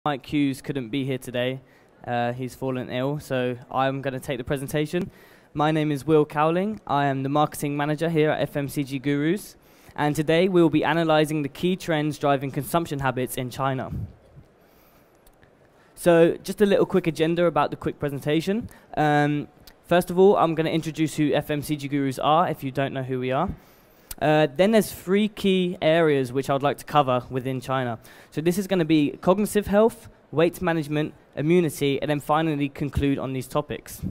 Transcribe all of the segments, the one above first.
Mike Hughes couldn't be here today. He's fallen ill, so I'm going to take the presentation. My name is Will Cowling. I am the marketing manager here at FMCG Gurus. And today we'll be analyzing the key trends driving consumption habits in China. So just a little quick agenda about the quick presentation. First of all, I'm going to introduce who FMCG Gurus are, if you don't know who we are. Then there's three key areas which I would like to cover within China. So this is going to be cognitive health, weight management, immunity, and then finally conclude on these topics.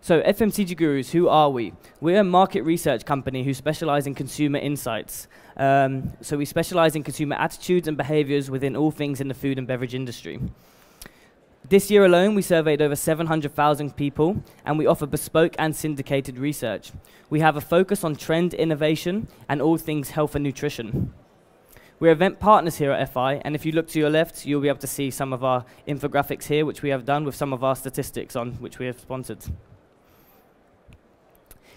So FMCG Gurus, who are we? We're a market research company who specialize in consumer insights. So we specialize in consumer attitudes and behaviors within all things in the food and beverage industry. This year alone, we surveyed over 700,000 people, and we offer bespoke and syndicated research. We have a focus on trend innovation and all things health and nutrition. We're event partners here at FI, and if you look to your left, you'll be able to see some of our infographics here, which we have done with some of our statistics on which we have sponsored.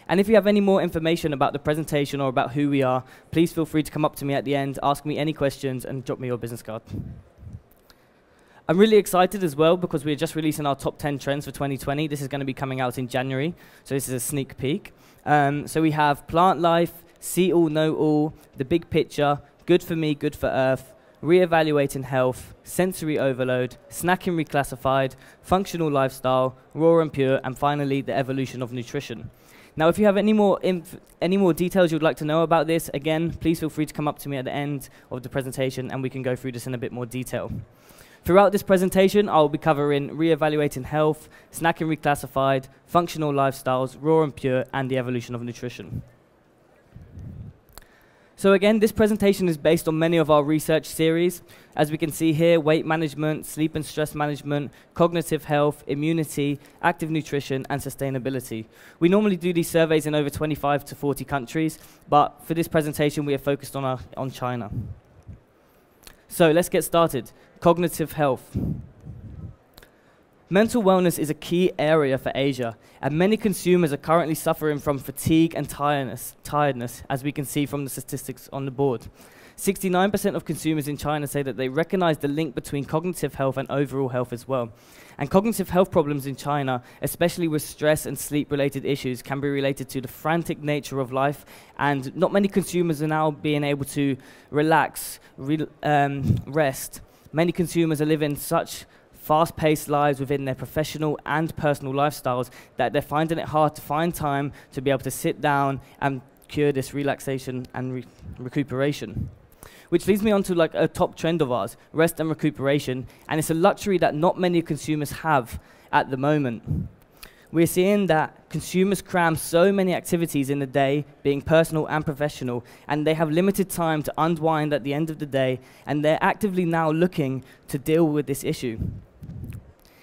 And if you have any more information about the presentation or about who we are, please feel free to come up to me at the end, ask me any questions, and drop me your business card. I'm really excited as well because we're just releasing our top 10 trends for 2020. This is going to be coming out in January, so this is a sneak peek. So we have plant life, see all, know all, the big picture, good for me, good for Earth, re-evaluating health, sensory overload, snacking reclassified, functional lifestyle, raw and pure, and finally the evolution of nutrition. Now, if you have any more details you'd like to know about this, again, please feel free to come up to me at the end of the presentation and we can go through this in a bit more detail. Throughout this presentation, I'll be covering re-evaluating health, snacking reclassified, functional lifestyles, raw and pure, and the evolution of nutrition. So again, this presentation is based on many of our research series. As we can see here, weight management, sleep and stress management, cognitive health, immunity, active nutrition, and sustainability. We normally do these surveys in over 25 to 40 countries, but for this presentation, we are focused on China. So let's get started. Cognitive health. Mental wellness is a key area for Asia, and many consumers are currently suffering from fatigue and tiredness, as we can see from the statistics on the board. 69% of consumers in China say that they recognize the link between cognitive health and overall health as well. And cognitive health problems in China, especially with stress and sleep-related issues, can be related to the frantic nature of life, and not many consumers are now being able to relax, rest. Many consumers are living such fast-paced lives within their professional and personal lifestyles that they're finding it hard to find time to be able to sit down and cure this relaxation and recuperation. Which leads me on to like a top trend of ours, rest and recuperation, and it's a luxury that not many consumers have at the moment. We're seeing that consumers cram so many activities in the day, being personal and professional, and they have limited time to unwind at the end of the day, and they're actively now looking to deal with this issue.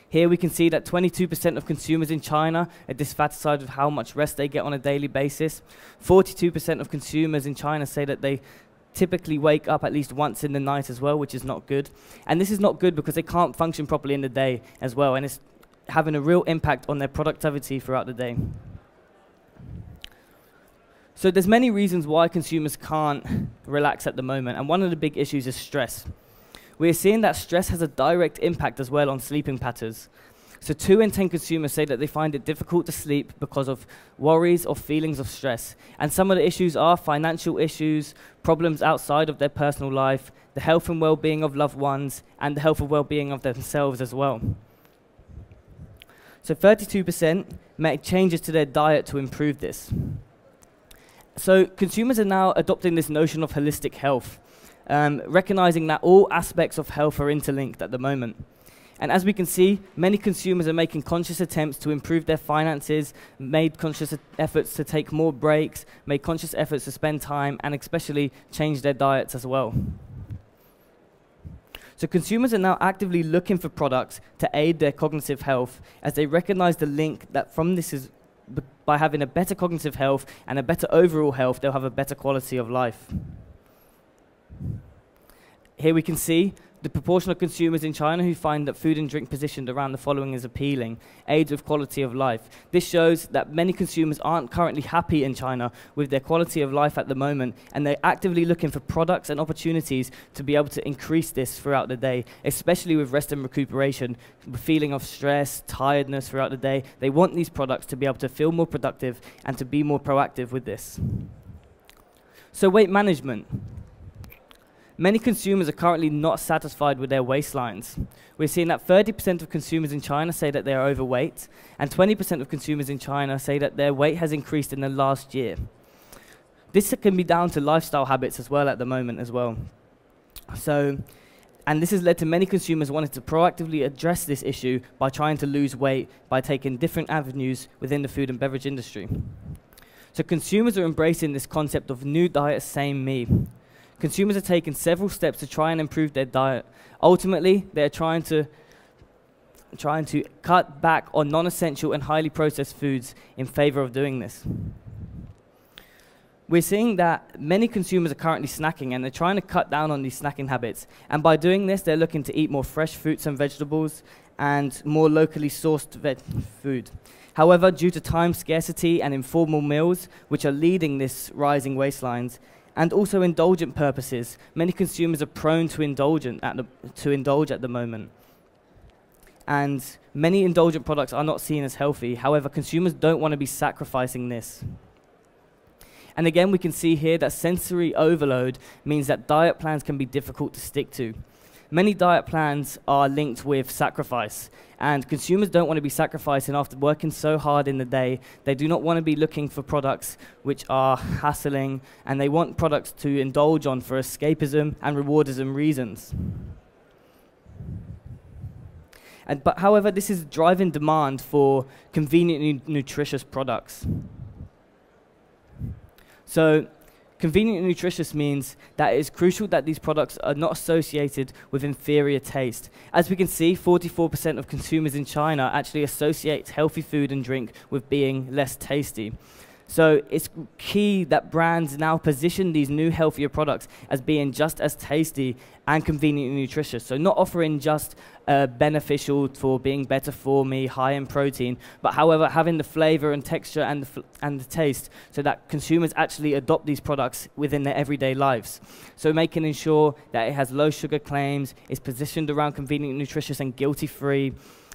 Here we can see that 22% of consumers in China are dissatisfied with how much rest they get on a daily basis. 42% of consumers in China say that they typically wake up at least once in the night as well, which is not good. And this is not good because they can't function properly in the day as well, and it's having a real impact on their productivity throughout the day. So there's many reasons why consumers can't relax at the moment, and one of the big issues is stress. We're seeing that stress has a direct impact as well on sleeping patterns. So 2 in 10 consumers say that they find it difficult to sleep because of worries or feelings of stress. And some of the issues are financial issues, problems outside of their personal life, the health and well-being of loved ones, and the health and well-being of themselves as well. So 32% make changes to their diet to improve this. So consumers are now adopting this notion of holistic health, recognizing that all aspects of health are interlinked at the moment. And as we can see, many consumers are making conscious attempts to improve their finances, made conscious efforts to take more breaks, made conscious efforts to spend time, and especially change their diets as well. So consumers are now actively looking for products to aid their cognitive health, as they recognize the link that from this is by having a better cognitive health and a better overall health, they'll have a better quality of life. Here we can see The proportion of consumers in China who find that food and drink positioned around the following is appealing: aids with quality of life. This shows that many consumers aren't currently happy in China with their quality of life at the moment, and they're actively looking for products and opportunities to be able to increase this throughout the day, especially with rest and recuperation, the feeling of stress, tiredness throughout the day. They want these products to be able to feel more productive and to be more proactive with this. So weight management. Many consumers are currently not satisfied with their waistlines. We're seeing that 30% of consumers in China say that they are overweight, and 20% of consumers in China say that their weight has increased in the last year. This can be down to lifestyle habits as well at the moment as well. And this has led to many consumers wanting to proactively address this issue by trying to lose weight by taking different avenues within the food and beverage industry. So consumers are embracing this concept of new diet, same me. Consumers are taking several steps to try and improve their diet. Ultimately, they're trying to cut back on non-essential and highly processed foods in favor of doing this. We're seeing that many consumers are currently snacking, and they're trying to cut down on these snacking habits. And by doing this, they're looking to eat more fresh fruits and vegetables and more locally sourced food. However, due to time scarcity and informal meals, which are leading this rising waistlines, and also indulgent purposes, many consumers are prone to indulge at the moment. And many indulgent products are not seen as healthy. However, consumers don't want to be sacrificing this. And again, we can see here that sensory overload means that diet plans can be difficult to stick to. Many diet plans are linked with sacrifice, and consumers don't want to be sacrificing after working so hard in the day. They do not want to be looking for products which are hassling, and they want products to indulge on for escapism and rewardism reasons. However, this is driving demand for convenient, nutritious products. So, convenient and nutritious means that it is crucial that these products are not associated with inferior taste. As we can see, 44% of consumers in China actually associate healthy food and drink with being less tasty. So it's key that brands now position these new healthier products as being just as tasty and convenient and nutritious. So not offering just beneficial for being better for me, high in protein, but however having the flavor and texture and the taste so that consumers actually adopt these products within their everyday lives. So making ensure that it has low sugar claims, is positioned around convenient, nutritious and guilty-free,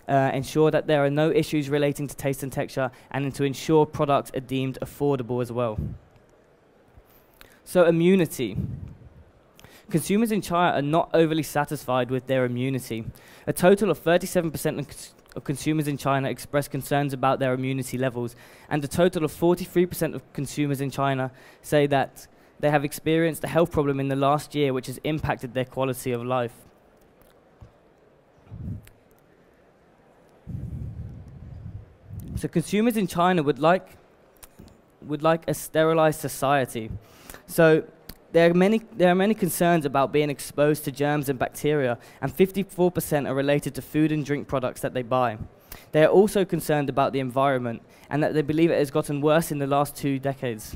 ensure that there are no issues relating to taste and texture, and to ensure products are deemed affordable as well. So immunity. Consumers in China are not overly satisfied with their immunity. A total of 37% of consumers in China express concerns about their immunity levels, and a total of 43% of consumers in China say that they have experienced a health problem in the last year which has impacted their quality of life. So consumers in China would like a sterilized society. So there are many concerns about being exposed to germs and bacteria, and 54% are related to food and drink products that they buy. They are also concerned about the environment, and that they believe it has gotten worse in the last 2 decades.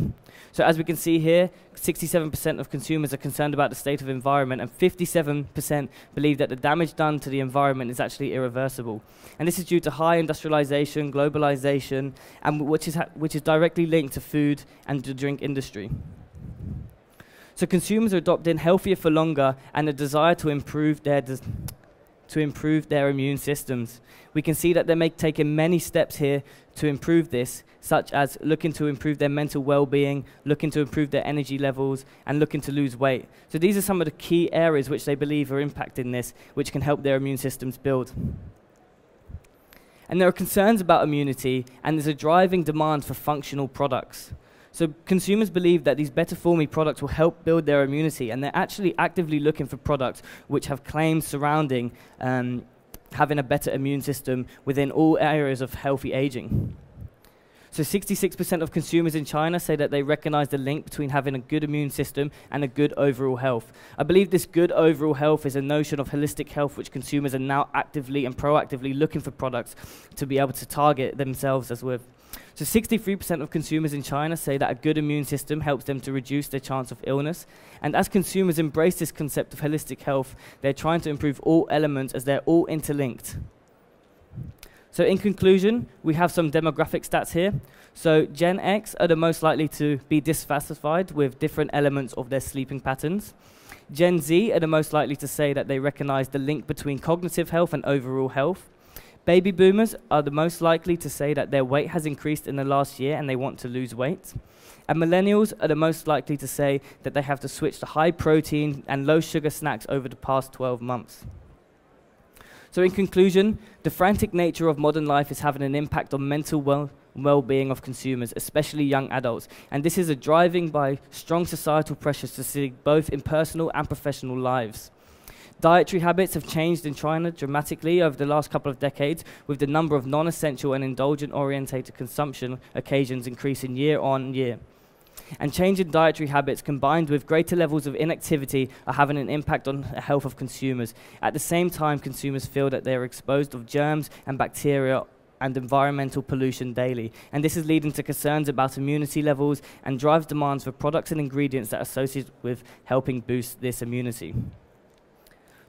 So as we can see here, 67% of consumers are concerned about the state of environment, and 57% believe that the damage done to the environment is actually irreversible. And this is due to high industrialization, globalization, and which is directly linked to food and the drink industry. So consumers are adopting healthier for longer and a desire to improve their immune systems. We can see that they're taking many steps here to improve this, such as looking to improve their mental well-being, looking to improve their energy levels, and looking to lose weight. So these are some of the key areas which they believe are impacting this, which can help their immune systems build. And there are concerns about immunity, and there's a driving demand for functional products. So consumers believe that these better for me products will help build their immunity, and they're actually actively looking for products which have claims surrounding having a better immune system within all areas of healthy aging. So 66% of consumers in China say that they recognize the link between having a good immune system and a good overall health. I believe this good overall health is a notion of holistic health which consumers are now actively and proactively looking for products to be able to target themselves as with. So 63% of consumers in China say that a good immune system helps them to reduce their chance of illness. And as consumers embrace this concept of holistic health, they're trying to improve all elements as they're all interlinked. So in conclusion, we have some demographic stats here. So Gen X are the most likely to be dissatisfied with different elements of their sleeping patterns. Gen Z are the most likely to say that they recognize the link between cognitive health and overall health. Baby boomers are the most likely to say that their weight has increased in the last year and they want to lose weight. And millennials are the most likely to say that they have to switch to high protein and low sugar snacks over the past 12 months. So in conclusion, the frantic nature of modern life is having an impact on mental well-being of consumers, especially young adults. And this is driving by strong societal pressures to see both in personal and professional lives. Dietary habits have changed in China dramatically over the last couple of decades, with the number of non-essential and indulgent-orientated consumption occasions increasing year on year. And changing dietary habits combined with greater levels of inactivity are having an impact on the health of consumers. At the same time, consumers feel that they are exposed to germs and bacteria and environmental pollution daily. And this is leading to concerns about immunity levels and drives demands for products and ingredients that are associated with helping boost this immunity.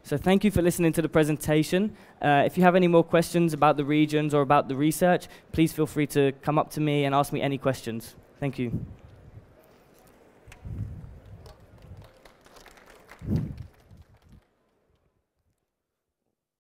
So thank you for listening to the presentation. If you have any more questions about the regions or about the research, please feel free to come up to me and ask me any questions. Thank you.